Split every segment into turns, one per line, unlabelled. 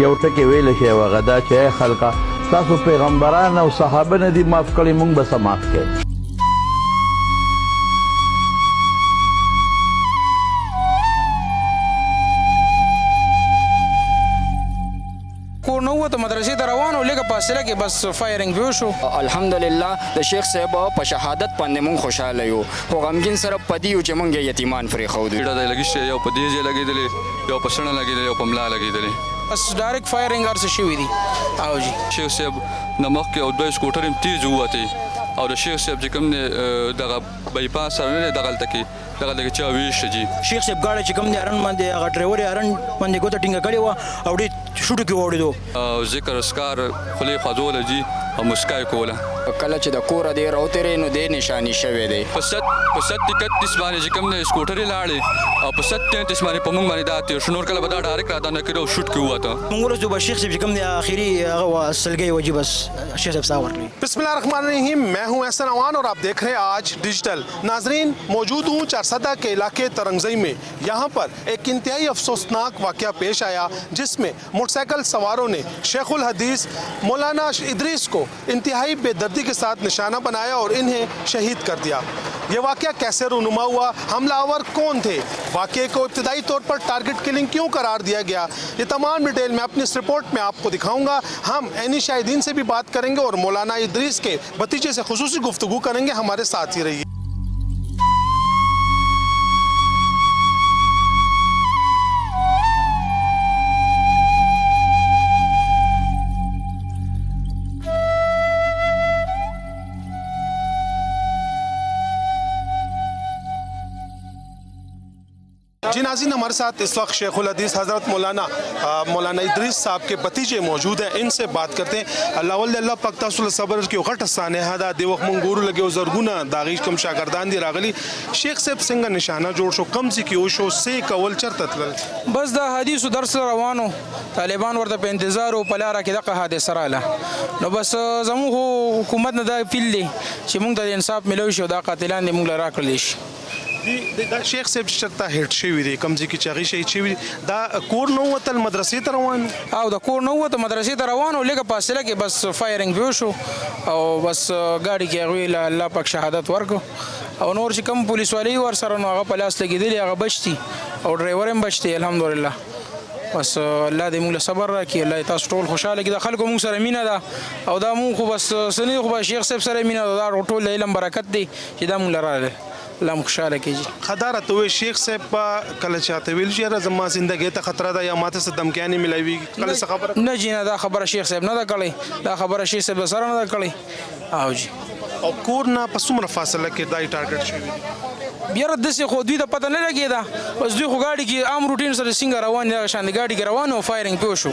یو ټکی ویل شي هغه دا چې ای خلکه ستاسو پیغمبران او صحابه نه دي معاف کړي موږ به څه معاف کړي.
کور نه ووته مدرسې ته روان و لږه فاصله کې بس فایرنګ به وشو.
الحمدلله د شیخ صاحب په شهادت باندې مونږ خوشحاله یو خو غمګین سره په دې یو چې مونږ یې یتیمان پرېښودو.
ډېره ځای لګي شي یو په دې ځای لګېدلې یو په شڼه لګېدلې یو په ملا لګېدلې
بس ډایرکټ فایرنګ هر څه شوي دي. او جی
شیخ صاحب نه مخکې او دوه سکوټر هم تیز ووتې او د شیخ صاحب چې کوم دی دغه بایپاس سره نه دی دغلته کې دغلته کې چا ویشته جي
شیخ صاحب ګاډی چې کوم دی هرن باندې هغه ډرایور یې هرن باندې ګوته ټینګه کړې وه او ډېر شوټو کې واوړېدو
او ذکر اسکار خولې خوځوله جي او مسکا یې کوله.
کله چې د کوره دی راوتېری نو دی نشاني شوی دی.
په 37 باندې چې کوم دی سکوټر یې لاړې او په 37 باندې په مونږ باندې دا تېر شو. نور کله به دا ډایرکټ رادانه کېده او شوټ کې ووته.
مونږ ورسېدو به شیخ صاحب چې کوم دی آخري هغه سلګۍ وجې بس شیخ صاحب ساه ورکړي.
बिस्मिल्लाहिर्रहमानिर्रहीम, मैं हूं एहसन अवान और आप देख रहे हैं आज डिजिटल. नाजरीन, मौजूद हूं चारसदा के इलाके तरंगजई में. यहाँ पर एक इंतहाई अफसोसनाक वाक़या पेश आया जिसमें मोटरसाइकिल सवारों ने शेखुल हदीस मौलाना इदरीस को इंतहाई बेदर्दी के साथ निशाना बनाया और इन्हें शहीद कर दिया. ये वाक़या कैसे रूनुमा हुआ, हमलावर कौन थे, वाक़े को इब्तदाई तौर पर टारगेट किलिंग क्यों करार दिया गया, ये तमाम डिटेल मैं अपनी इस रिपोर्ट में आपको दिखाऊंगा. हम ऐनी शाहिदीन से भी बात करेंगे और मौलाना इदरीस के भतीजे से खुसूसी गुफ्तगू करेंगे. हमारे साथ ही रहिए. जी नाज़रीन, हमारे साथ इस वक्त शेखुल हदीस हज़रत मौलाना इदरीस साहब के भतीजे मौजूद हैं. इनसे बात करते हैं. अल्लाह पाक तासुल सबर की घट सानहा दा दे वक्त मंगूर लगे जरगुना दागी कम शागर्दान दी रागली शेख साहब सिंह निशाना जोड़ शो कम सी की शो से कवल चरतल
बस دا حدیث درس روانو طالبان ورته په انتظار او په لاره کې دغه حادثه رااله. نو بس زموږ حکومت نه دا فیل دی چې موږ ته انصاف ملوي شي او دا قاتلان دې موږ له راکړلی شي.
دا شیخ صاحب چرته هټ شوی دی کمزې کې چاغي شي شوی دا کور نو وتل مدرسې ته روان
او د کور نو وته مدرسې ته روان او لږه فاصله کې بس فایرنګ به وشو او بس ګاډي کې هغوی الله پاک شهادت ورکړو او نور چې کوم پولیس والي ور سره نو هغه په لاس لګېدلي هغه بچتي او ډرایور هم بچتي الحمدلله. بس الله دې موږ له صبر راکړي. الله تاسو ټول خوشحاله کړي. د خلکو موږ سره مینه ده او دا موږ خو بس سني خو به شیخ صاحب سره مینه ده. دا ټول علم برکت دی چې دا موږ له راغلی. الله مو خوشحاله کړي.
خداره ته شیخ صاحب په کله چاته ویل چې زما زندګۍ ته خطره ده یا ماته څه دمکیانې ملوي کله څه خبره
نه جی نه دا خبره شیخ صاحب نه ده کړې. دا خبره شیخ صاحب سره نه ده کړې. او جی
او کور نه په څومره فاصله کې دای ټارګټ شوی دی
بیا داسې خو دوی ته پته نه لګېده. بس دوی خو ګاډي کې عام روټین سره څنګه روان دي هغه شان د ګاډي کې روان او فایرنګ پې وشو.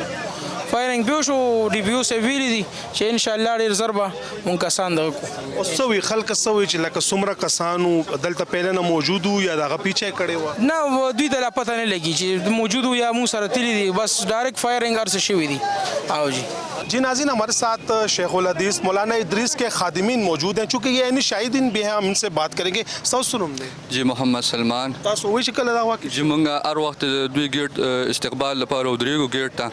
فایرنګ پې وشو. ډي پي او صاحب ویلي دي چې انشاءالله ډېر ژر به مونږ کسان دغه کړو.
او څه وي خلک څه وي چې لکه څومره کسانو دلته پهله نه موجود وو یا د هغه پیچه کړی وه
نه دوی ته لا پته نه لګي چې موجود وو یا موږ سره تللي دي. بس ډایرکټ فایرنګ هر څه شوي دي. او جی
जी नाज़रीन, हमारे साथ शेखुल हदीस मौलाना इदरीस के खादिमीन मौजूद हैं. चूँकि ये यानी शाहिदीन भी हैं, हम इनसे बात करेंगे. सौसुनुम दे
जी मोहम्मद सलमान
तासो वही शक्ल अदा हुआ कि
जी मंगा हर वक्त दुई गेट इस्तकबाल लपारो दरीगो गेट था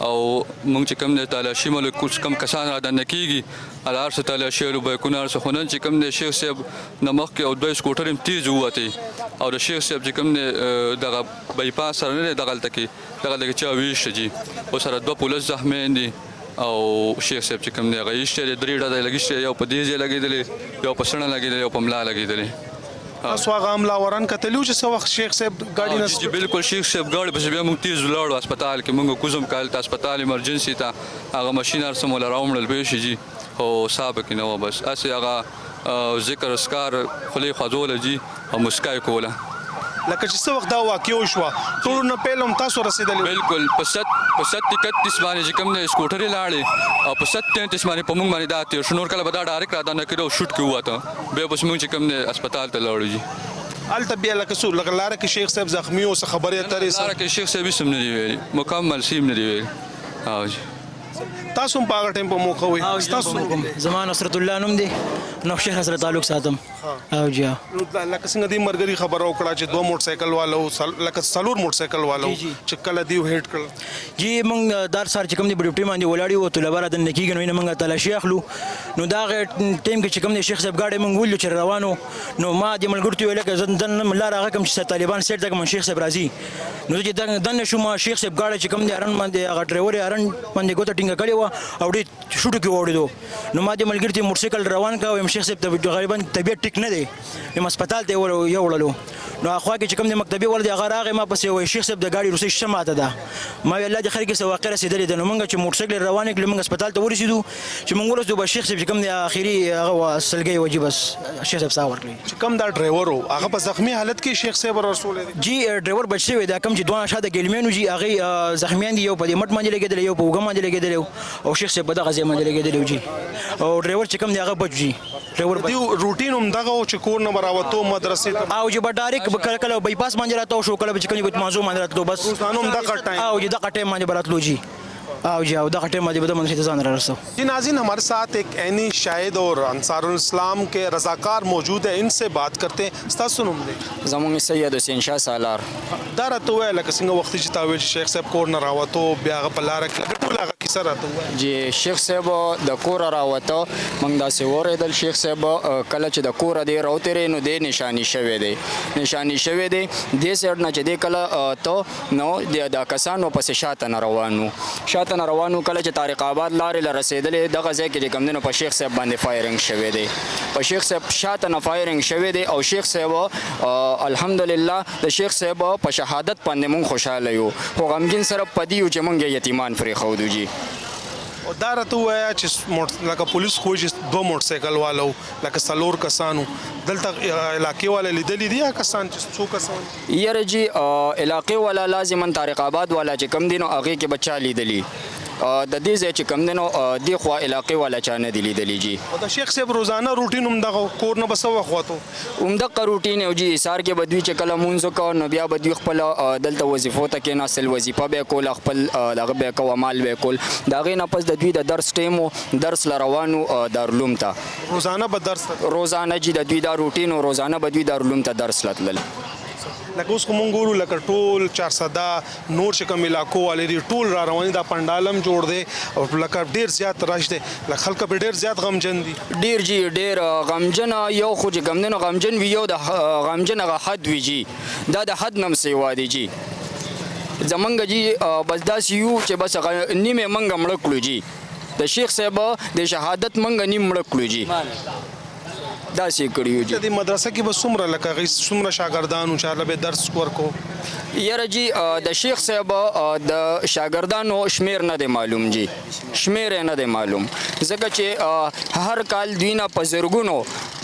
او مونږ چې کوم دی تالاشي مله کوم کم کسان را دننه کېږي الار څه تالاشي او بیکونه څه خو نن چې کوم دی شیخ صاحب نه مخکې او دوه سکوټر هم تیز ووتې او د شیخ صاحب چې کوم دی دغه بایپاس سره نه دی دغلته کې چا ویشته جي او سره دوه پولیس زخمیان دي او شیخ صاحب چې کوم دی هغه ایشته دی. درې ډزې لګي شته یو په دې ځای لګېدلې یو په شڼه لګېدلې یو په ملا لګېدلې.
تاسو هغه حملاوران کتلو چې څه وخت شیخ صاحب ګاډي نه
جی بالکل شیخ صاحب ګاډي پسې بیا موږ تیز ولاړو هسپتال کې موږ کوزم کال ته هسپتال ایمرجنسي ته هغه ماشین هر څه مولا راوړل به شي جي او صاحب کې نه و بس اسې هغه ذکر اسکار خولې خوځوله جي او مسکا یې کوله.
لکه چې څه وخت دا واقع وشوه ټولو نه پهله هم تاسو رسېدلي
بالکل په 37 باندې چې کوم دی سکوټر یې لاړې او په 37 باندې په موږ باندې دا تېر شو. نور کله به دا ډایرکټ رادانه کېده او شوټ کې ووته. بیا بس موږ چې کوم دی هسپتال ته لاړو جي.
هلته بیا لکه څو لکه لاره کې شیخ صاحب زخمي او څه خبرې اترې
لاره کې شیخ صاحب هېڅ هم نه دي ویلي مکمل سیم نه دي ویلي. او جي
تاسو هم په هغه ټایم په موقع وئ.
زما نصرت الله نوم دی. نوشهر سره تعلق ساتم او جی
لکه څنګه دی مرګري خبره وکړه چې دوه موټر سایکل والو لکه څلور موټر سایکل والو
جی.
چې کله دی هیټ کړ
جی موږ دار سره چې کوم دی ډیوټي باندې ولاړی وو طلبه را د نکیږي نو موږ تلاشي اخلو نو دا ټیم کې چې کوم دی شیخ صاحب گاډي موږ ولو چې روانو نو ما د ملګرتي ویل کې زندن لار هغه کوم چې طالبان سیټ تک من شیخ صاحب راځي نو چې دنه شو ما شیخ صاحب گاډي چې کوم دی ارن باندې هغه ډرایور ارن باندې ګوته ټینګه کړی و او ډی شوټو کې وړو نو ما د ملګرتي موټر سایکل روان کا او شیخ صاحب ته غالبا طبيعت ټیک نه دی نو هسپتال ته یوړلو نو اخوا کې چې کوم د مکتبي ول دی هغه راغی ما پسې وای شیخ صاحب د گاډي روسي شماته ده ما الله د خیر کې سواقع رسیدلې ده نو موږ چې موټر سایکل روان کړل موږ هسپتال ته ورسېدو چې موږ ورسېدو به شیخ صاحب چې کوم دی اخیری هغه سلګي وجي بس شیخ صاحب ساه ورکړي
چې کم دا ډرایور وو هغه په زخمی حالت کې شیخ صاحب رسول دی
جی ډرایور بچ شوی دا کوم چې دوه شاده ګلمنو جی هغه زخمیان دي یو په دې مټ باندې لګیدل یو په وګم باندې لګیدل او شیخ صاحب دغه ځای باندې لګیدل جی او ډرایور چې کوم دی هغه بچ جی ډرایور
دی روټین هم دغه چې کور نه براوتو مدرسې ته
او چې ډایرک کله کله بایپاس باندې راتاو شو کله چې کوم موضوع باندې راتلو بس
روزانه هم دغه ټایم
او چې دغه ټایم باندې براتلو جی او جی او دغه ټایم باندې به منشي ځان را رسو
जी नाज़रीन हमारे साथ एक ऐनी शाहिद और अंसारुल इस्लाम के रज़ाकार मौजूद है इनसे बात करते हैं स्तासुनुम दे
زمونږ سید حسین شاه سالار
دا راته وای لکه څنګه وخت چې تاویل شیخ صاحب کور نه راوته بیا هغه په لار کې لکه ټول هغه کیسه راته وای
جی شیخ صاحب د کور راوته موږ داسې وریدل شیخ صاحب کله چې د کور دی راوترې نو د نشانی شوی دی د سر نه چې د کله ته نو د کسانو پسې شاته نه روانو کله چې طارق آباد لارې له رسیدلې دغه ځای کې چې کوم دی نو په شیخ صاحب باندې فایرنګ شوی دی په شیخ صاحب شاته نه فایرنګ شوی دی او شیخ صاحب الحمدلله د شیخ صاحب په شهادت باندې مونږ خوشاله یو خو غمګین سره پدی یو چې مونږ یتیمان پرې ښودو جی
او دا راته وای چې لکه پولیس خو چې دوه موټر سایکل والو لکه څلور کسانو دلته علاقې والا لیدلې دي کسان چې څو کسان
یاره جی علاقې والا لازما طارق آباد والا چې کم دی نو هغې کې بچا لیدلی د دې ځای چې کم دی نو دې خوا علاقې والا چا نه دي لیدلی جی
او د شیخ صاحب روزانه روټین هم دغه کور نه به څه وخت وتو
همدغه روټین یو جی سهار کې به دوی چې کله مونځ وکړو نو بیا به دوی خپل دلته وظیفو ته کېناستل وظیفه به یې کول خپل دغه به یې کوه مال به یې کول د هغې نه پس د دوی د درس ټیم و درس له روانو دارالعلوم ته
روزانه به درس
روزانه جی د دوی دا روټین و روزانه به دوی دارالعلوم ته درس له تلل
لکه اوس خو مونږ ګورو لکه ټول 400 نور چې کوم علاقو والے دي ټول را رواني دا پنډالم جوړ دی او لکه ډیر زیات رش دی لکه خلک به ډیر زیات غمجن دي
ډیر جی ډیر غمجن یو خو چې غم نه غمجن وی یو د غمجن هغه حد وی جی دا د حد نم سیوا دی جی زمونږ جی بس داس یو چې بس نیمه منګ مړ کړو جی د شیخ صاحب د شهادت منګ نیم مړ کړو جی داسې کړیو جی
د مدرسه کې به څومره لکه غي څومره شاګردانو چې به درس ورکو
یاره جی د شیخ صاحب د شاګردانو شمیر نه دی معلوم جی شمیر نه دی معلوم ځکه چې هر کال دوی نه په زرګونو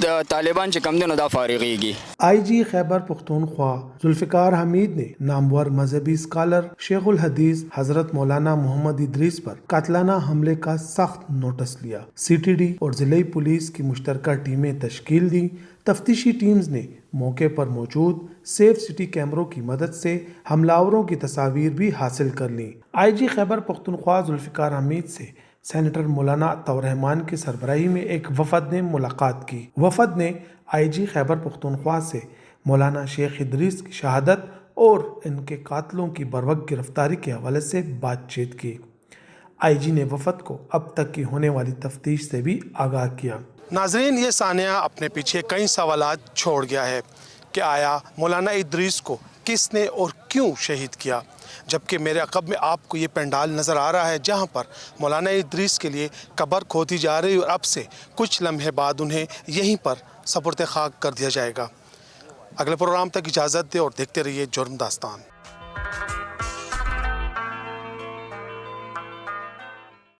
د طالبان چې کم دی نو دا فارغیږي
IG खैबर पख्तूनख्वा जुल्फ़िकार हमीद ने नामवर मजहबी स्कॉलर शेख उल हदीस हजरत मौलाना मोहम्मद इदरीस पर कातलाना हमले का सख्त नोटिस लिया। CTD और जिले पुलिस की मुश्तरका टीमें तश्कील दी। तफ्तीशी टीम्स ने मौके पर मौजूद सेफ सिटी कैमरों की मदद से हमलावरों की तस्वीर भी हासिल कर ली। IG खैबर पख्तूनख्वा जुल्फ़िकार हमीद से सेनेटर मौलाना अताउर्रहमान की सरबराही में एक वफद ने मुलाकात की। वफद ने IG खैबर पख्तूनख्वा से मौलाना शेख इदरीस की शहादत और इनके कातलों की बरवक्त गिरफ्तारी के हवाले से बातचीत की। IG ने वफद को अब तक की होने वाली तफ्तीश से भी आगाह किया।
नाजरीन ये सानिया अपने पीछे कई सवालात छोड़ गया है कि आया मौलाना इदरीस को किसने और क्यों शहीद किया, जबकि मेरे अक़ब में आपको ये पंडाल नज़र आ रहा है जहाँ पर मौलाना इदरीस के लिए कब्र खोदी जा रही और अब से कुछ लम्हे बाद उन्हें यहीं पर सपुर्द खाक कर दिया जाएगा। अगले प्रोग्राम तक इजाज़त दे और देखते रहिए जुर्म दास्तान।